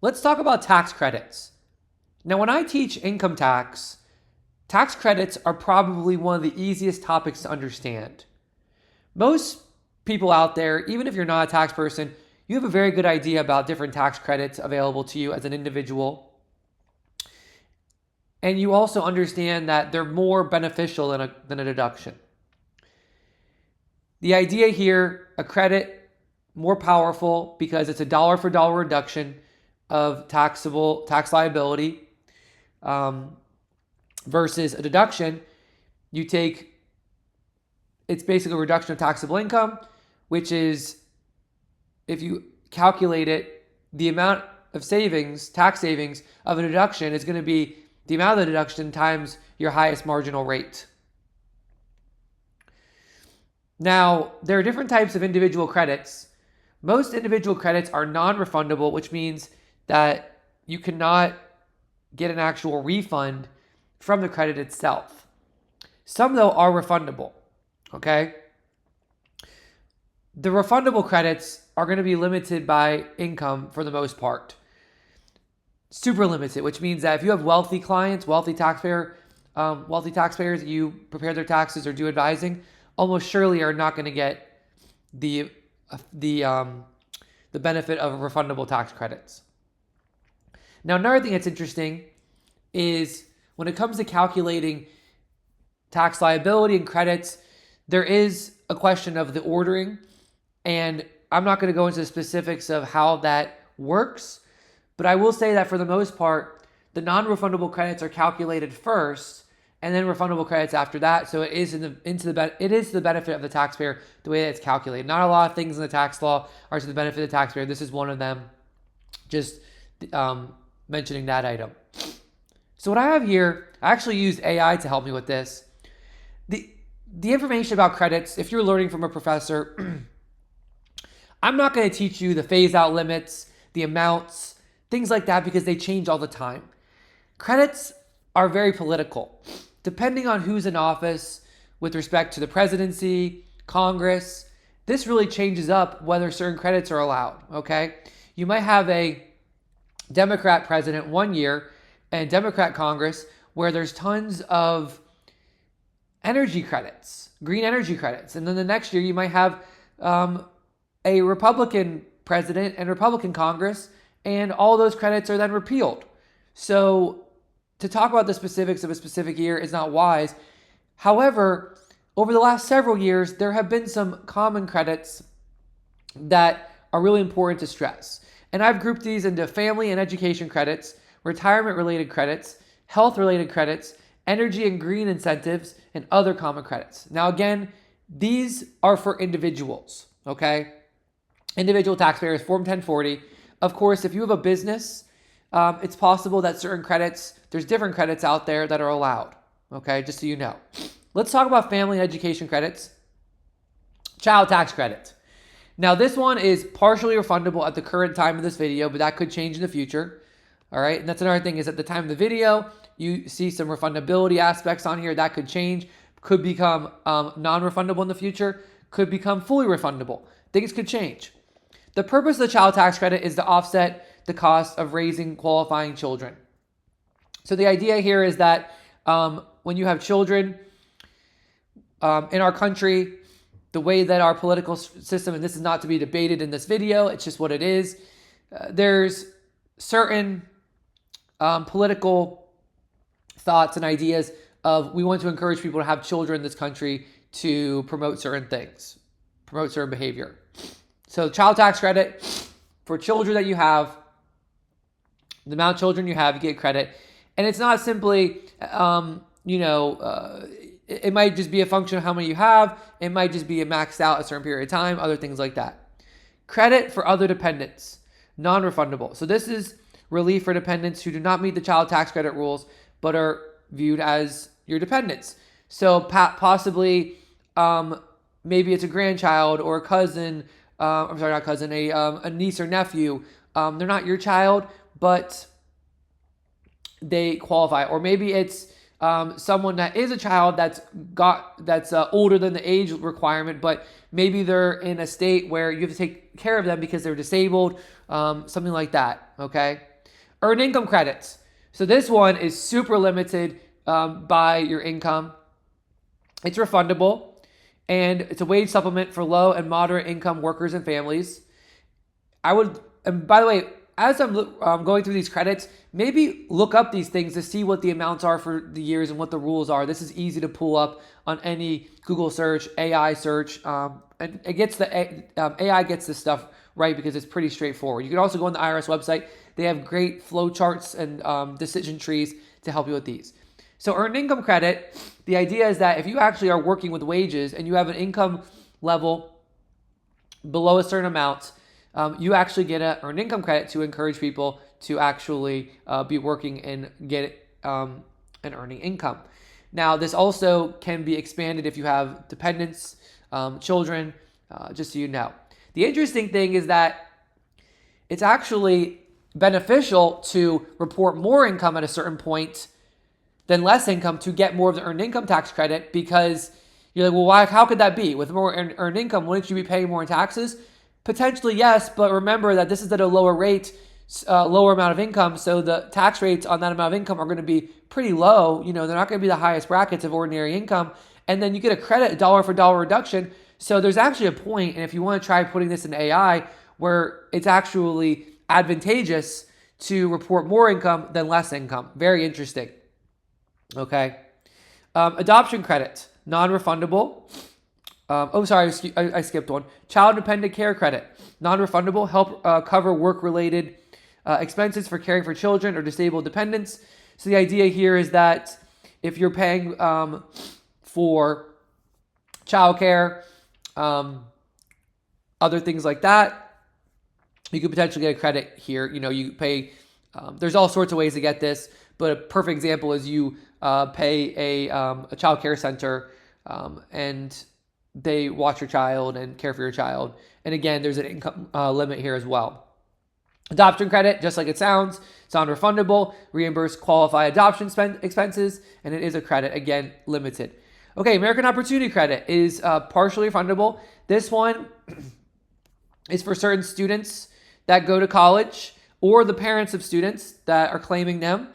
let's talk about tax credits. Now, when I teach income tax, tax credits are probably one of the easiest topics to understand. Most people out there, even if you're not a tax person, you have a very good idea about different tax credits available to you as an individual. And you also understand that they're more beneficial than a deduction. The idea here, a credit, more powerful because it's a dollar for dollar reduction of taxable tax liability versus a deduction. It's basically a reduction of taxable income, which is, if you calculate it, the amount of savings, tax savings of a deduction is going to be the amount of the deduction times your highest marginal rate. Now, there are different types of individual credits. Most individual credits are non-refundable, which means that you cannot get an actual refund from the credit itself. Some, though, are refundable, okay? The refundable credits are going to be limited by income for the most part. Super limited, which means that if you have wealthy clients, wealthy taxpayers, you prepare their taxes or do advising, almost surely are not going to get the benefit of refundable tax credits. Now, another thing that's interesting is when it comes to calculating tax liability and credits, there is a question of the ordering, and I'm not going to go into the specifics of how that works, but I will say that for the most part, the non-refundable credits are calculated first, and then refundable credits after that. So it is to the benefit of the taxpayer the way that it's calculated. Not a lot of things in the tax law are to the benefit of the taxpayer. This is one of them. Just mentioning that item. So what I have here, I actually used AI to help me with this. The information about credits, if you're learning from a professor, I'm not going to teach you the phase-out limits, the amounts, things like that, because they change all the time. Credits are very political. Depending on who's in office with respect to the presidency, Congress, this really changes up whether certain credits are allowed, okay? You might have a Democrat president one year and Democrat Congress where there's tons of energy credits, green energy credits. And then the next year you might have a Republican president and Republican Congress, and all those credits are then repealed. So to talk about the specifics of a specific year is not wise. However, over the last several years, there have been some common credits that are really important to stress. And I've grouped these into family and education credits, retirement-related credits, health-related credits, energy and green incentives, and other common credits. Now, again, these are for individuals, okay? Individual taxpayers, Form 1040. Of course, if you have a business, it's possible that certain credits, there's different credits out there that are allowed, okay? Just so you know. Let's talk about family and education credits. Child tax credit. Now, this one is partially refundable at the current time of this video, but that could change in the future. All right, and that's another thing is at the time of the video, you see some refundability aspects on here. That could change, could become non-refundable in the future, could become fully refundable. Things could change. The purpose of the child tax credit is to offset the cost of raising qualifying children. So the idea here is that when you have children in our country, the way that our political system, and this is not to be debated in this video, it's just what it is, there's certain political thoughts and ideas of we want to encourage people to have children in this country to promote certain things, promote certain behavior. So child tax credit for children that you have, the amount of children you have, you get credit. And it's not simply, it might just be a function of how many you have. It might just be maxed out a certain period of time, other things like that. Credit for other dependents, non-refundable. So this is relief for dependents who do not meet the child tax credit rules, but are viewed as your dependents. So possibly, maybe it's a grandchild or a cousin, a niece or nephew. They're not your child, but they qualify. Or maybe it's someone that is a child that's older than the age requirement, but maybe they're in a state where you have to take care of them because they're disabled, something like that, okay? Earned income credits. So this one is super limited by your income. It's refundable, and it's a wage supplement for low and moderate income workers and families. And by the way, as I'm going through these credits, maybe look up these things to see what the amounts are for the years and what the rules are. This is easy to pull up on any Google search, AI search, and it gets AI gets this stuff right because it's pretty straightforward. You can also go on the IRS website. They have great flow charts and decision trees to help you with these. So earned income credit, the idea is that if you actually are working with wages and you have an income level below a certain amount, you actually get an earned income credit to encourage people to actually be working and get an earning income. Now, this also can be expanded if you have dependents, children, just so you know. The interesting thing is that it's actually beneficial to report more income at a certain point than less income to get more of the earned income tax credit, because you're like, well, why? How could that be? With more earned income, wouldn't you be paying more in taxes? Potentially, yes, but remember that this is at a lower rate, lower amount of income, so the tax rates on that amount of income are going to be pretty low. They're not going to be the highest brackets of ordinary income, and then you get a credit, a dollar for dollar reduction. So there's actually a point, and if you want to try putting this in AI, where it's actually advantageous to report more income than less income. Very interesting. Okay. Adoption credit, non-refundable. I skipped one. Child dependent care credit, non-refundable, help cover work-related expenses for caring for children or disabled dependents. So the idea here is that if you're paying for childcare, other things like that, you could potentially get a credit here. You pay, there's all sorts of ways to get this, but a perfect example is you pay a child care center and they watch your child and care for your child. And again, there's an income limit here as well. Adoption credit, just like it sounds, it's non-refundable, reimburse qualified adoption expenses, and it is a credit, again, limited. Okay, American Opportunity Credit is partially refundable. This one is for certain students that go to college or the parents of students that are claiming them,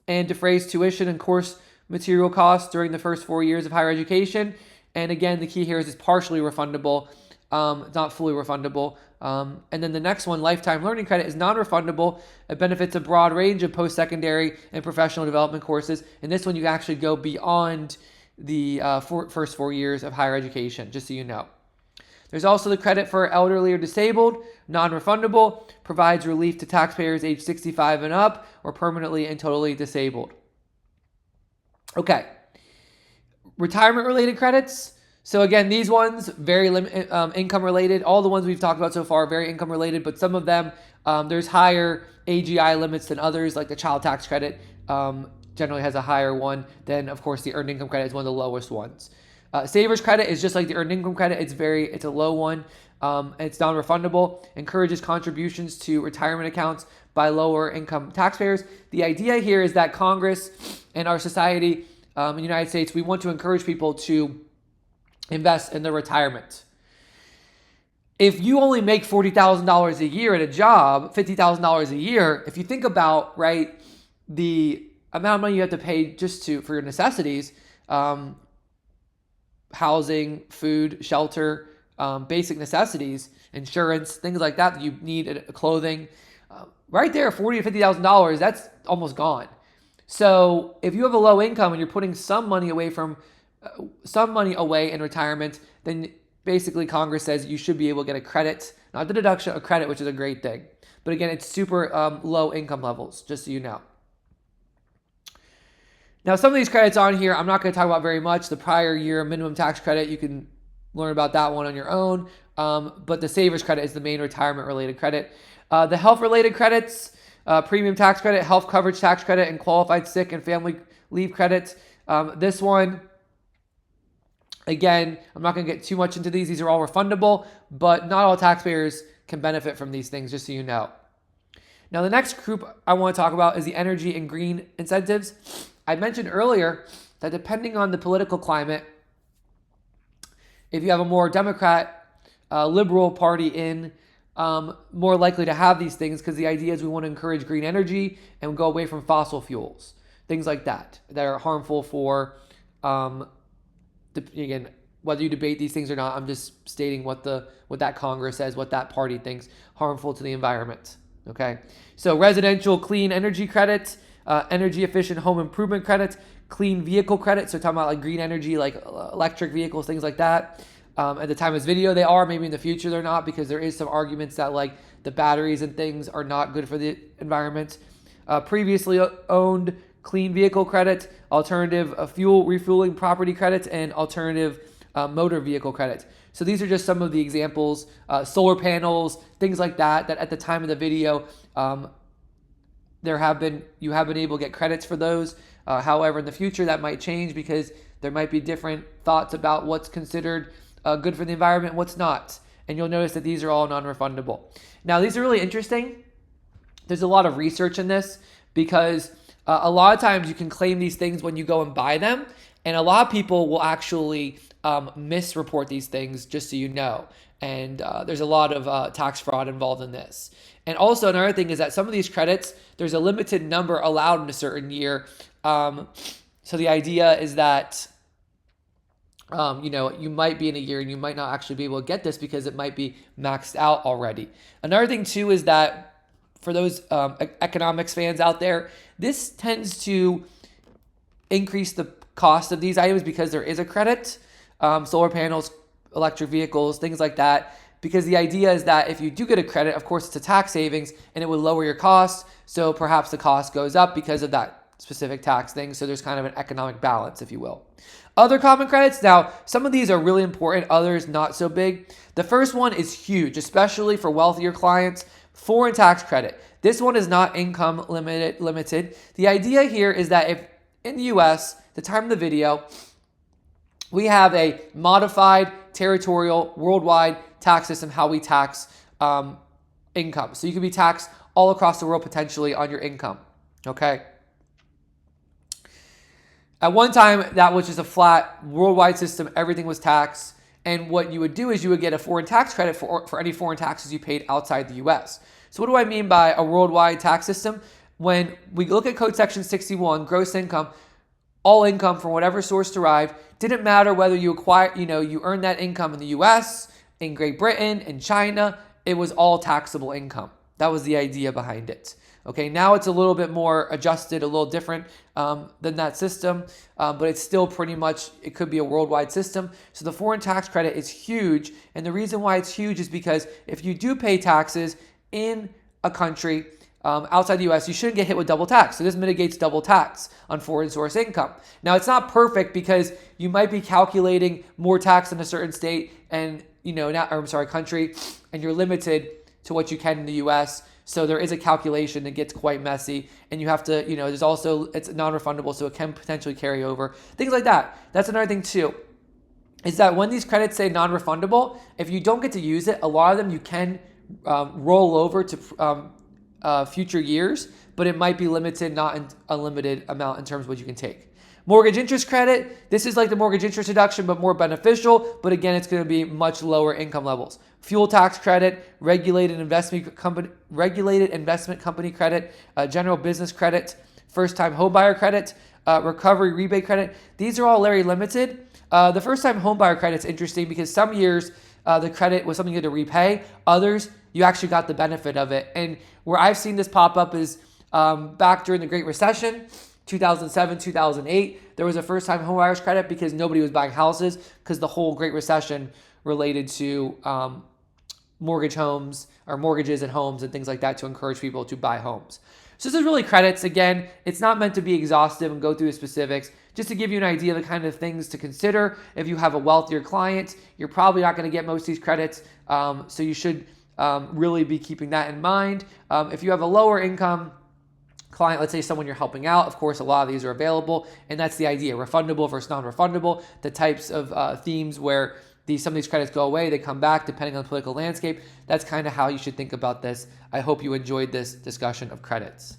and defrays tuition and course material costs during the first 4 years of higher education. And again, the key here is it's partially refundable, not fully refundable. And then the next one, Lifetime Learning Credit, is non-refundable. It benefits a broad range of post-secondary and professional development courses. And this one, you actually go beyond the first 4 years of higher education, just so you know. There's also the credit for elderly or disabled, non-refundable, provides relief to taxpayers age 65 and up or permanently and totally disabled. Okay. Retirement-related credits. So again, these ones, very income-related. All the ones we've talked about so far are very income-related, but some of them, there's higher AGI limits than others, like the child tax credit generally has a higher one. Then, of course, the earned income credit is one of the lowest ones. Savers credit is just like the earned income credit. It's a low one. It's non-refundable. Encourages contributions to retirement accounts by lower income taxpayers. The idea here is that Congress and our society in the United States, we want to encourage people to invest in their retirement. If you only make $40,000 a year at a job, $50,000 a year, if you think about, right, the amount of money you have to pay just for your necessities, housing, food, shelter, basic necessities, insurance, things like that you need, clothing, right there, $40,000 to $50,000, that's almost gone. So if you have a low income and you're putting some money away in retirement, then basically Congress says you should be able to get a credit, not the deduction, a credit, which is a great thing. But again, it's super low income levels, just so you know. Now, some of these credits on here, I'm not going to talk about very much. The prior year minimum tax credit, you can learn about that one on your own. But the savers credit is the main retirement-related credit. The health-related credits, premium tax credit, health coverage tax credit, and qualified sick and family leave credits. This one, again, I'm not going to get too much into these. These are all refundable, but not all taxpayers can benefit from these things, just so you know. Now, the next group I want to talk about is the energy and green incentives. I mentioned earlier that depending on the political climate, if you have a more Democrat, liberal party in more likely to have these things, because the idea is we want to encourage green energy and go away from fossil fuels, things like that are harmful for, again, whether you debate these things or not. I'm just stating what that Congress says, what that party thinks harmful to the environment. Okay, so residential clean energy credits, energy efficient home improvement credits, clean vehicle credits. So talking about like green energy, like electric vehicles, things like that. At the time of this video, they are. Maybe in the future they're not, because there is some arguments that like the batteries and things are not good for the environment. Previously owned clean vehicle credits, alternative fuel refueling property credits, and alternative motor vehicle credits. So these are just some of the examples. Solar panels, things like that at the time of the video, you have been able to get credits for those. However, in the future that might change, because there might be different thoughts about what's considered good for the environment and what's not. And you'll notice that these are all non-refundable. Now, these are really interesting. There's a lot of research in this, because a lot of times you can claim these things when you go and buy them, and a lot of people will actually misreport these things, just so you know. And there's a lot of tax fraud involved in this. And also another thing is that some of these credits, there's a limited number allowed in a certain year. So the idea is that you might be in a year and you might not actually be able to get this because it might be maxed out already. Another thing too is that for those economics fans out there, this tends to increase the cost of these items because there is a credit, solar panels, electric vehicles, things like that. Because the idea is that if you do get a credit, of course, it's a tax savings and it would lower your cost. So perhaps the cost goes up because of that specific tax thing. So there's kind of an economic balance, if you will. Other common credits. Now, some of these are really important, others not so big. The first one is huge, especially for wealthier clients. Foreign tax credit. This one is not income limited. The idea here is that if in the US, the time of the video, we have a modified territorial worldwide tax system, how we tax income. So you can be taxed all across the world potentially on your income. Okay. At one time, that was just a flat worldwide system. Everything was taxed. And what you would do is you would get a foreign tax credit for any foreign taxes you paid outside the US. So what do I mean by a worldwide tax system? When we look at Code Section 61, gross income, all income from whatever source derived, didn't matter whether you you earned that income in the US, in Great Britain, in China, it was all taxable income. That was the idea behind it. Okay, now it's a little bit more adjusted, a little different than that system, but it's still pretty much, it could be a worldwide system. So the foreign tax credit is huge, and the reason why it's huge is because if you do pay taxes in a country outside the US, you shouldn't get hit with double tax. So this mitigates double tax on foreign source income. Now, it's not perfect because you might be calculating more tax in a certain state and country, and you're limited to what you can in the US. So there is a calculation that gets quite messy, and you have to, there's also, it's non-refundable, so it can potentially carry over. Things like that. That's another thing too, is that when these credits say non-refundable, if you don't get to use it, a lot of them you can roll over to future years, but it might be limited, not an unlimited amount in terms of what you can take. Mortgage interest credit, this is like the mortgage interest deduction, but more beneficial. But again, it's going to be much lower income levels. Fuel tax credit, regulated investment company credit, general business credit, first-time homebuyer credit, recovery rebate credit. These are all very limited. The first-time homebuyer credit is interesting because some years the credit was something you had to repay. Others, you actually got the benefit of it. And where I've seen this pop up is back during the Great Recession, 2007, 2008, there was a first-time homebuyer's credit because nobody was buying houses because the whole Great Recession related to mortgage homes or mortgages and homes and things like that to encourage people to buy homes. So this is really credits. Again, it's not meant to be exhaustive and go through the specifics, just to give you an idea of the kind of things to consider. If you have a wealthier client, you're probably not going to get most of these credits, so you should really be keeping that in mind. If you have a lower income client, let's say someone you're helping out, of course, a lot of these are available, and that's the idea, refundable versus non-refundable, the types of themes where some of these credits go away, they come back depending on the political landscape. That's kind of how you should think about this. I hope you enjoyed this discussion of credits.